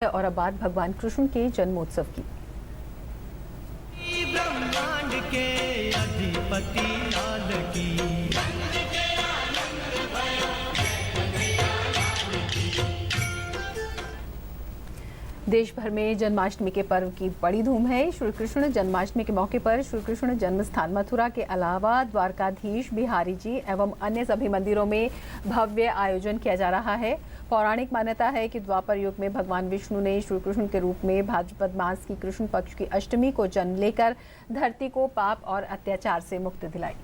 और अब बात भगवान कृष्ण के जन्मोत्सव की। ब्रह्मांड के अधिपति लाल की। देश भर में जन्माष्टमी के पर्व की बड़ी धूम है। श्री कृष्ण जन्माष्टमी के मौके पर श्री कृष्ण जन्म स्थान मथुरा के अलावा द्वारकाधीश, बिहारी जी एवं अन्य सभी मंदिरों में भव्य आयोजन किया जा रहा है। पौराणिक मान्यता है कि द्वापर युग में भगवान विष्णु ने श्री कृष्ण के रूप में भाद्रपद मास की कृष्ण पक्ष की अष्टमी को जन्म लेकर धरती को पाप और अत्याचार से मुक्ति दिलाई।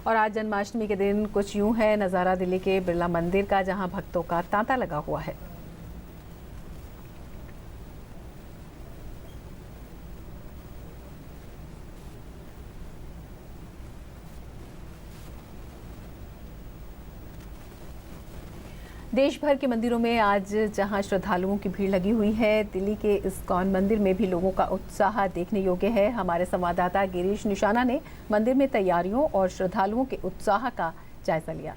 और आज जन्माष्टमी के दिन कुछ यूं है नज़ारा दिल्ली के बिरला मंदिर का, जहां भक्तों का तांता लगा हुआ है। देश भर के मंदिरों में आज जहां श्रद्धालुओं की भीड़ लगी हुई है, दिल्ली के इस्कॉन मंदिर में भी लोगों का उत्साह देखने योग्य है। हमारे संवाददाता गिरीश निशाना ने मंदिर में तैयारियों और श्रद्धालुओं के उत्साह का जायजा लिया।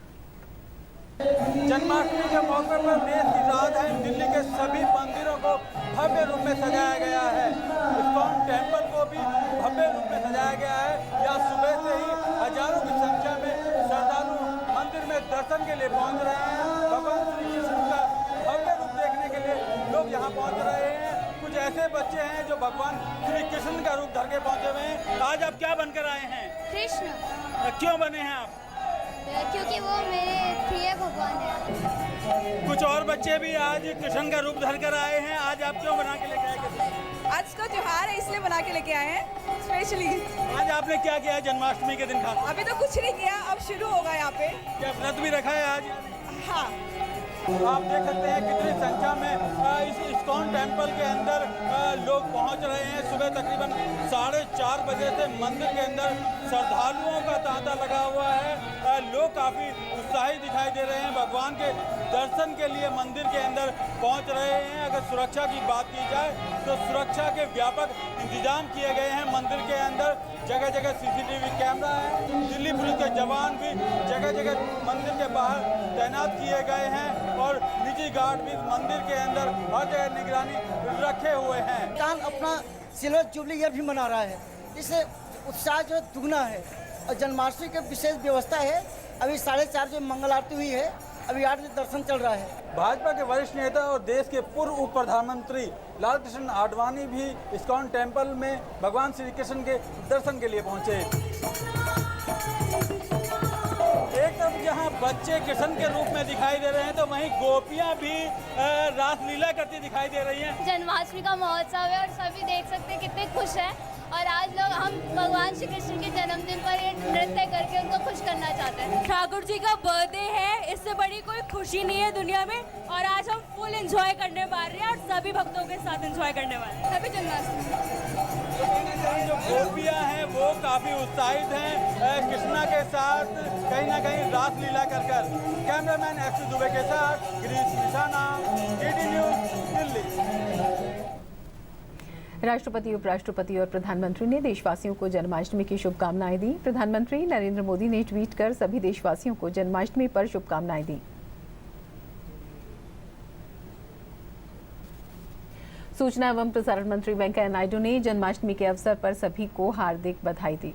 जन्माष्टमी के मौके पर देश की राजधानी दिल्ली के सभी मंदिरों को भव्य रूप में सजाया गया है। इस्कॉन टेम्पल को भी भव्य रूप में सजाया गया है। यहाँ सुबह से ही हजारों की संख्या में श्रद्धालु मंदिर में दर्शन के लिए पहुंच रहे हैं। भगवान श्री कृष्ण का भव्य रूप देखने के लिए लोग यहाँ पहुंच रहे हैं। कुछ ऐसे बच्चे हैं जो भगवान श्री कृष्ण का रूप धर के पहुंचे हुए हैं। आज आप क्या बनकर आए हैं? कृष्ण। क्यों बने हैं आप? क्योंकि वो मेरे प्रिय भगवान है। कुछ और बच्चे भी आज कृष्ण का रूप धर कर आए हैं। आज आप क्यों बना के लेके आए? आज का त्योहार है इसलिए बना के लेके आए हैं स्पेशली। आज आपने क्या किया जन्माष्टमी के दिन खास? अभी तो कुछ नहीं किया, अब शुरू होगा यहाँ पे। क्या व्रत भी रखा है आज? हाँ। आप देख सकते हैं कितनी संख्या में इस इस्कॉन टेम्पल के अंदर लोग पहुंच रहे हैं। सुबह तकरीबन 4:30 बजे से मंदिर के अंदर श्रद्धालुओं का तांता लगा हुआ है। लोग काफ़ी उत्साहित दिखाई दे रहे हैं। भगवान के दर्शन के लिए मंदिर के अंदर पहुंच रहे हैं। अगर सुरक्षा की बात की जाए तो सुरक्षा के व्यापक इंतजाम किए गए हैं। मंदिर के अंदर जगह जगह CCTV कैमरा है। दिल्ली पुलिस के जवान भी जगह जगह मंदिर के बाहर तैनात किए गए हैं और निजी गार्ड भी मंदिर के अंदर हर जगह निगरानी रखे हुए हैं। कान अपना सिल्वर जुबली ईयर भी मना रहा है, इससे उत्साह जो दुगना है। और जन्माष्टमी की विशेष व्यवस्था है। अभी 4:30 जो मंगल आरती हुई है, अभी 8 बजे दर्शन चल रहा है। भाजपा के वरिष्ठ नेता और देश के पूर्व उप प्रधानमंत्री लाल कृष्ण आडवाणी भी इस्कॉन टेम्पल में भगवान श्री कृष्ण के दर्शन के लिए पहुंचे। एक तरफ जहां बच्चे कृष्ण के रूप में दिखाई दे रहे हैं तो वहीं गोपियां भी रासलीला करती दिखाई दे रही हैं। जन्माष्टमी का महोत्सव है और सभी देख सकते हैं कितने खुश हैं। और आज लोग हम भगवान श्री कृष्ण के जन्मदिन पर ये नृत्य करके उनको खुश करना चाहते हैं। ठाकुर जी का बर्थडे है, इससे बड़ी कोई खुशी नहीं है दुनिया में। और आज हम फुल एंजॉय करने वाले हैं और सभी भक्तों के साथ एंजॉय करने वाले हैं। हैप्पी जन्माष्टमी। जो गोपियां हैं वो काफी उत्साहित हैं कृष्णा के साथ कहीं ना कहीं रासलीला कर। कैमरामैन FC दुबे के साथ गिरीश निशाना, DD न्यूज, दिल्ली। राष्ट्रपति, उपराष्ट्रपति और प्रधानमंत्री ने देशवासियों को जन्माष्टमी की शुभकामनाएं दी। प्रधानमंत्री नरेंद्र मोदी ने ट्वीट कर सभी देशवासियों को जन्माष्टमी पर शुभकामनाएं दी। सूचना एवं प्रसारण मंत्री वेंकैया नायडू ने जन्माष्टमी के अवसर पर सभी को हार्दिक बधाई दी।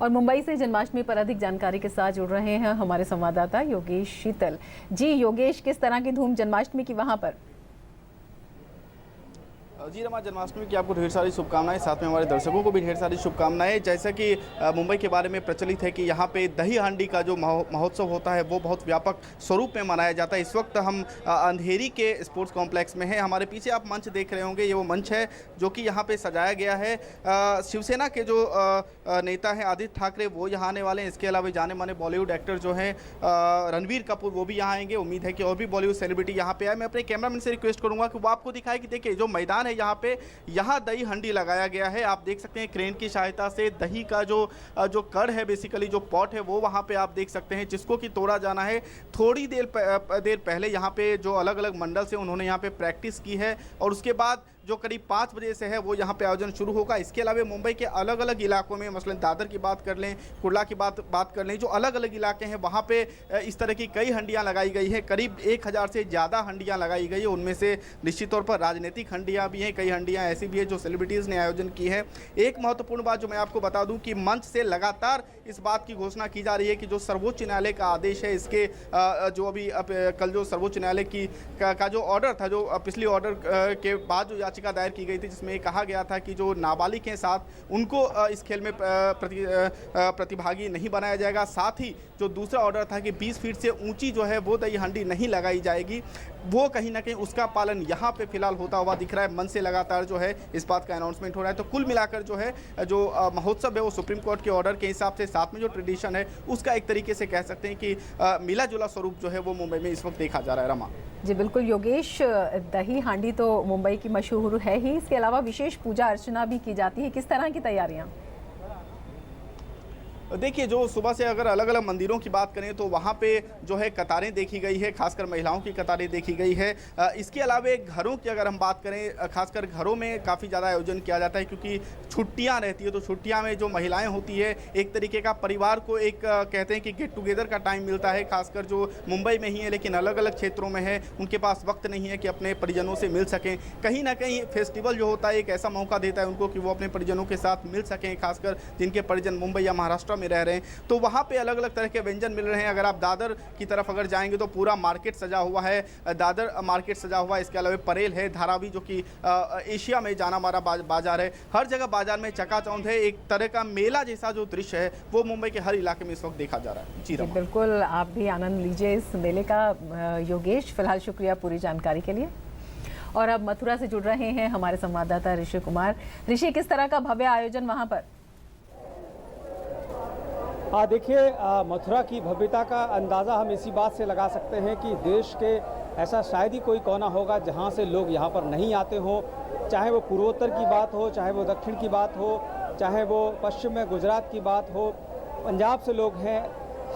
और मुंबई से जन्माष्टमी पर अधिक जानकारी के साथ जुड़ रहे हैं हमारे संवाददाता योगेश शीतल। जी योगेश, किस तरह की धूम जन्माष्टमी की वहां पर? जी रमा, जन्माष्टमी की आपको ढेर सारी शुभकामनाएं, साथ में हमारे दर्शकों को भी ढेर सारी शुभकामनाएं। जैसा कि मुंबई के बारे में प्रचलित है कि यहाँ पे दही हांडी का जो महोत्सव होता है वो बहुत व्यापक स्वरूप में मनाया जाता है। इस वक्त हम अंधेरी के स्पोर्ट्स कॉम्प्लेक्स में हैं। हमारे पीछे आप मंच देख रहे होंगे, ये वो मंच है जो कि यहाँ पे सजाया गया है। शिवसेना के जो नेता हैं आदित्य ठाकरे वो यहाँ आने वाले हैं। इसके अलावा जाने माने बॉलीवुड एक्टर जो हैं रणवीर कपूर वो भी यहाँ आएंगे। उम्मीद है कि और भी बॉलीवुड सेलिब्रिटी यहाँ पे आए। मैं अपने कैमरामैन से रिक्वेस्ट करूँगा कि वो आपको दिखाए कि देखिए जो मैदान स्थान है यहाँ पे, यहाँ दही हंडी लगाया गया है। आप देख सकते हैं क्रेन की सहायता से दही का जो कड़ है, बेसिकली जो पॉट है वो वहाँ पे आप देख सकते हैं, जिसको कि तोड़ा जाना है। थोड़ी देर पहले यहाँ पे जो अलग अलग मंडल से उन्होंने यहाँ पे प्रैक्टिस की है और उसके बाद जो करीब 5 बजे से है वो यहाँ पे आयोजन शुरू होगा। इसके अलावा मुंबई के अलग अलग इलाकों में, मसलन दादर की बात कर लें, कुर्ला की बात कर लें, जो अलग अलग इलाके हैं वहाँ पे इस तरह की कई हंडियाँ लगाई गई है। करीब 1000 से ज़्यादा हंडियाँ लगाई गई है। उनमें से निश्चित तौर पर राजनीतिक हंडियाँ भी हैं, कई हंडियाँ ऐसी भी है जो सेलिब्रिटीज़ ने आयोजन की है। एक महत्वपूर्ण बात जो मैं आपको बता दूँ कि मंच से लगातार इस बात की घोषणा की जा रही है कि जो सर्वोच्च न्यायालय का आदेश है, इसके जो अभी कल जो सर्वोच्च न्यायालय का जो ऑर्डर था, जो पिछली ऑर्डर के बाद जो याचिका दायर की गई थी, जिसमें कहा गया था कि जो नाबालिग के साथ उनको इस खेल में प्रतिभागी नहीं बनाया जाएगा। साथ ही जो दूसरा ऑर्डर था कि 20 फीट से ऊंची जो है वो दही हंडी नहीं लगाई जाएगी, वो कहीं ना कहीं उसका पालन यहाँ पे फिलहाल होता हुआ दिख रहा है। मन से लगातार जो है इस बात का अनाउंसमेंट हो रहा है। तो कुल मिलाकर जो है जो महोत्सव है वो सुप्रीम कोर्ट के ऑर्डर के हिसाब से, साथ में जो ट्रेडिशन है उसका एक तरीके से कह सकते हैं कि मिला जुला स्वरूप जो है वो मुंबई में इस वक्त देखा जा रहा है। रमा जी बिल्कुल योगेश, दही हांडी तो मुंबई की मशहूर है ही, इसके अलावा विशेष पूजा अर्चना भी की जाती है। किस तरह की तैयारियां? देखिए, जो सुबह से अगर अलग अलग मंदिरों की बात करें तो वहाँ पे जो है कतारें देखी गई है, खासकर महिलाओं की कतारें देखी गई है। इसके अलावा घरों की अगर हम बात करें, खासकर घरों में काफ़ी ज़्यादा आयोजन किया जाता है, क्योंकि छुट्टियाँ रहती है। तो छुट्टियाँ में जो महिलाएं होती है, एक तरीके का परिवार को एक कहते हैं कि गेट टुगेदर का टाइम मिलता है। खासकर जो मुंबई में ही है लेकिन अलग अलग क्षेत्रों में है, उनके पास वक्त नहीं है कि अपने परिजनों से मिल सकें। कहीं ना कहीं फेस्टिवल जो होता है एक ऐसा मौका देता है उनको कि वो अपने परिजनों के साथ मिल सकें, खासकर जिनके परिजन मुंबई या महाराष्ट्र में रह रहे हैं। तो वहाँ पे अलग अलग तरह के व्यंजन मिल रहे हैं। अगर आप दादर की तरफ अगर जाएंगे तो पूरा मार्केट सजा हुआ है, दादर मार्केट सजा हुआ है। इसके अलावा परेल है, धारावी जो कि एशिया में जाना माना बाजार है। हर जगह बाजार में चकाचौंध है। एक तरह का मेला जैसा जो दृश्य है वो मुंबई के हर इलाके में इस वक्त देखा जा रहा है। जी बिल्कुल, आप भी आनंद लीजिए इस मेले का। योगेश, फिलहाल शुक्रिया पूरी जानकारी के लिए। और अब मथुरा से जुड़ रहे हैं हमारे संवाददाता ऋषि कुमार। ऋषि, किस तरह का भव्य आयोजन वहाँ पर? देखिए, मथुरा की भव्यता का अंदाज़ा हम इसी बात से लगा सकते हैं कि देश के ऐसा शायद ही कोई कोना होगा जहां से लोग यहां पर नहीं आते हों। चाहे वो पूर्वोत्तर की बात हो, चाहे वो दक्षिण की बात हो, चाहे वो पश्चिम में गुजरात की बात हो, पंजाब से लोग हैं।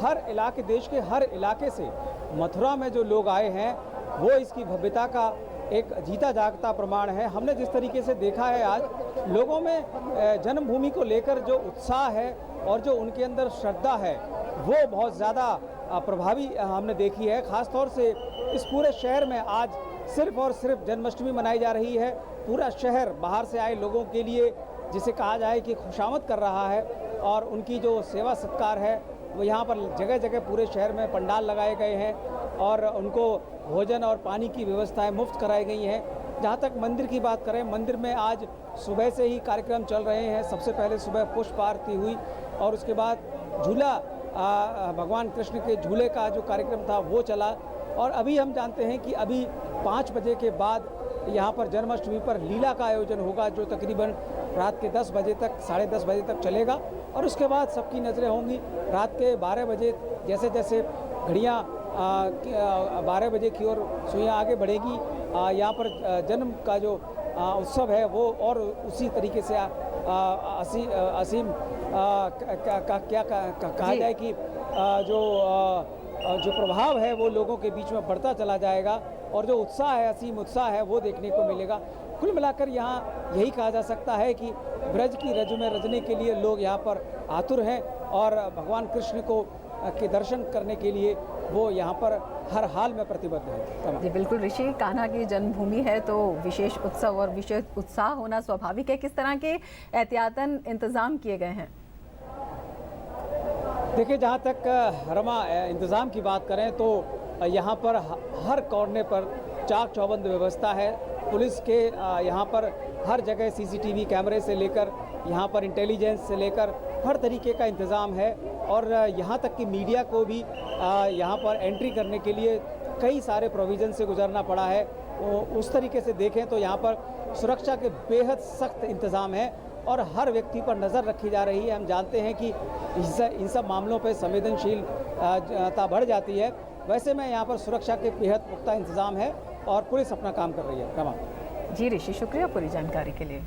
हर इलाके, देश के हर इलाके से मथुरा में जो लोग आए हैं वो इसकी भव्यता का एक जीता जागता प्रमाण है। हमने जिस तरीके से देखा है आज लोगों में जन्मभूमि को लेकर जो उत्साह है और जो उनके अंदर श्रद्धा है वो बहुत ज़्यादा प्रभावी हमने देखी है। ख़ास तौर से इस पूरे शहर में आज सिर्फ और सिर्फ जन्माष्टमी मनाई जा रही है। पूरा शहर बाहर से आए लोगों के लिए, जिसे कहा जाए कि खुशामद कर रहा है, और उनकी जो सेवा सत्कार है वो यहाँ पर जगह जगह पूरे शहर में पंडाल लगाए गए हैं और उनको भोजन और पानी की व्यवस्थाएं मुफ्त कराई गई हैं। जहाँ तक मंदिर की बात करें, मंदिर में आज सुबह से ही कार्यक्रम चल रहे हैं। सबसे पहले सुबह पुष्प आरती हुई और उसके बाद झूला, भगवान कृष्ण के झूले का जो कार्यक्रम था वो चला। और अभी हम जानते हैं कि अभी 5 बजे के बाद यहाँ पर जन्माष्टमी पर लीला का आयोजन होगा, जो तकरीबन रात के 10 बजे तक, 10:30 बजे तक चलेगा। और उसके बाद सबकी नज़रें होंगी रात के 12 बजे, जैसे जैसे घड़ियाँ 12 बजे की ओर सुइयाँ आगे बढ़ेगी, यहाँ पर जन्म का जो उत्सव है वो और उसी तरीके से असीम कहा जाए कि जो प्रभाव है वो लोगों के बीच में बढ़ता चला जाएगा और जो उत्साह है, असीम उत्साह है, वो देखने को मिलेगा। कुल मिलाकर यहाँ यही कहा जा सकता है कि ब्रज की रज में रजने के लिए लोग यहाँ पर आतुर हैं और भगवान कृष्ण को के दर्शन करने के लिए वो यहाँ पर हर हाल में प्रतिबद्ध है। जी बिल्कुल ऋषि, कान्हा की जन्मभूमि है तो विशेष उत्सव और विशेष उत्साह होना स्वाभाविक है। किस तरह के एहतियातन इंतजाम किए गए हैं? देखिए, जहाँ तक रमा इंतज़ाम की बात करें तो यहाँ पर हर कोने पर चाक चौबंद व्यवस्था है। पुलिस के यहाँ पर हर जगह CCTV कैमरे से लेकर यहाँ पर इंटेलिजेंस से लेकर हर तरीके का इंतज़ाम है। और यहाँ तक कि मीडिया को भी यहाँ पर एंट्री करने के लिए कई सारे प्रोविज़न से गुजरना पड़ा है। उस तरीके से देखें तो यहाँ पर सुरक्षा के बेहद सख्त इंतज़ाम है और हर व्यक्ति पर नज़र रखी जा रही है। हम जानते हैं कि इन सब मामलों पर संवेदनशीलता बढ़ जाती है। वैसे में यहाँ पर सुरक्षा के बेहद पुख्ता इंतज़ाम है और पुलिस अपना काम कर रही है। जी ऋषि, शुक्रिया पूरी जानकारी के लिए।